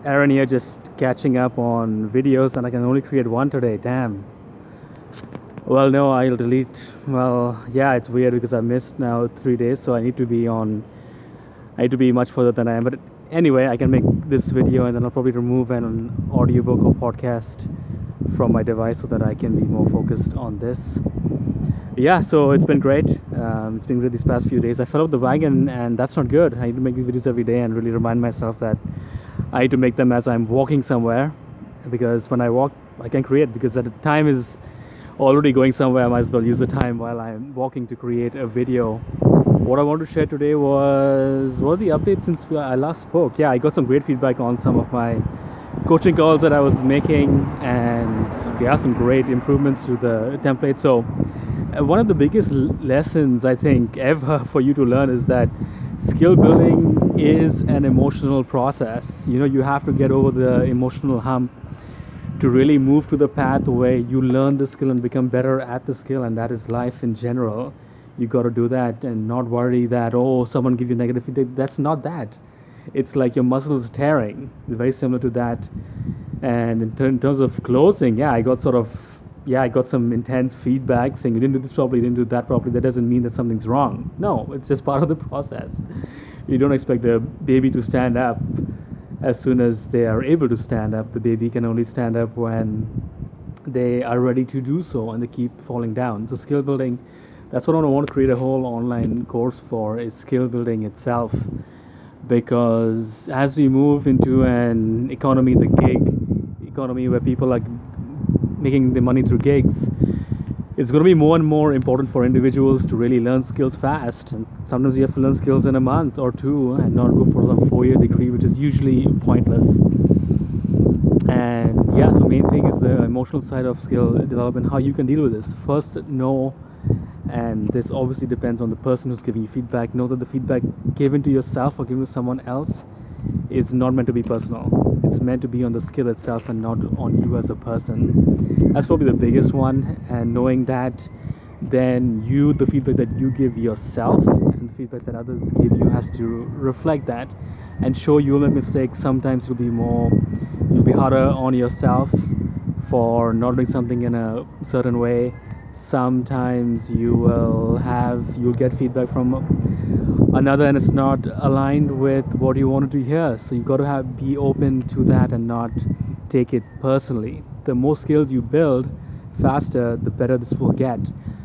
Aaron here, just catching up on videos, and I can only create one today. Damn. Well, no, I'll delete. Well, yeah, it's weird because I missed now 3 days, so I need to be on. I need to be much further than I am. But anyway, I can make this video, and then I'll probably remove an audiobook or podcast from my device so that I can be more focused on this. Yeah, so it's been great. It's been great these past few days. I fell off the wagon, and that's not good. I need to make these videos every day and really remind myself that I need to make them as I'm walking somewhere, because when I walk, I can create. Because at the time is already going somewhere, I might as well use the time while I'm walking to create a video. What I want to share today was what are the updates since I last spoke. Yeah, I got some great feedback on some of my coaching calls that I was making, and yeah, some great improvements to the template. So one of the biggest lessons I think ever for you to learn is that skill building is an emotional process. You have to get over the emotional hump to really move to the path where you learn the skill and become better at the skill, and that is life in general. You got to do that and not worry that, oh, someone give you negative feedback. That's not that. It's like your muscles tearing. It's very similar to that. And in terms of closing, yeah, I got some intense feedback saying you didn't do this properly, you didn't do that properly. That doesn't mean that something's wrong. No, it's just part of the process. You don't expect a baby to stand up as soon as they are able to stand up. The baby can only stand up when they are ready to do so, and they keep falling down. So skill building, that's what I want to create a whole online course for, is skill building itself. Because as we move into an economy, the gig economy, where people are making the money through gigs, it's going to be more and more important for individuals to really learn skills fast. And sometimes you have to learn skills in a month or two and not go for some 4-year degree, which is usually pointless. And yeah, so main thing is the emotional side of skill development, how you can deal with this. First, know, and this obviously depends on the person who's giving you feedback, know that the feedback given to yourself or given to someone else is not meant to be personal. It's meant to be on the skill itself and not on you as a person. That's probably the biggest one. And knowing that, then the feedback that you give yourself and the feedback that others give you has to reflect that and show you'll make mistakes. Sometimes you'll be harder on yourself for not doing something in a certain way. Sometimes you'll get feedback from another and it's not aligned with what you wanted to hear. So you got to be open to that and not take it personally. The more skills you build faster, the better this will get.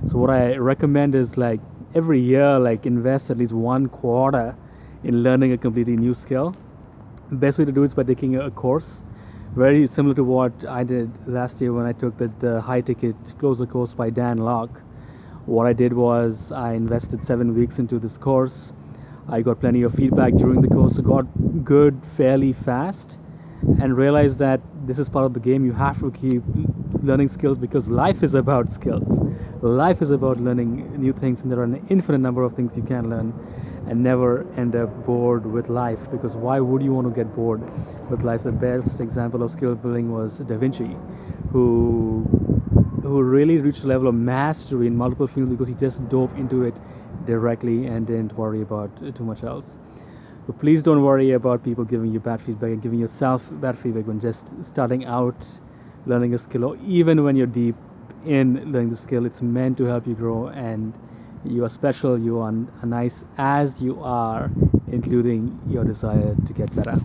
So what I recommend is, like, every year, like, invest at least 1 quarter in learning a completely new skill. The best way to do it is by taking a course, very similar to what I did last year when I took the high ticket closer course by Dan Locke. What I did was I invested 7 weeks into this course. I got plenty of feedback during the course, so got good fairly fast, and realized that this is part of the game. You have to keep learning skills because life is about skills. Life is about learning new things, and there are an infinite number of things you can learn, and never end up bored with life, because why would you want to get bored with life? The best example of skill building was Da Vinci, who really reached a level of mastery in multiple fields because he just dove into it directly and didn't worry about too much else. But please don't worry about people giving you bad feedback and giving yourself bad feedback when just starting out learning a skill, or even when you're deep in learning the skill. It's meant to help you grow, and you are special, you are nice as you are, including your desire to get better.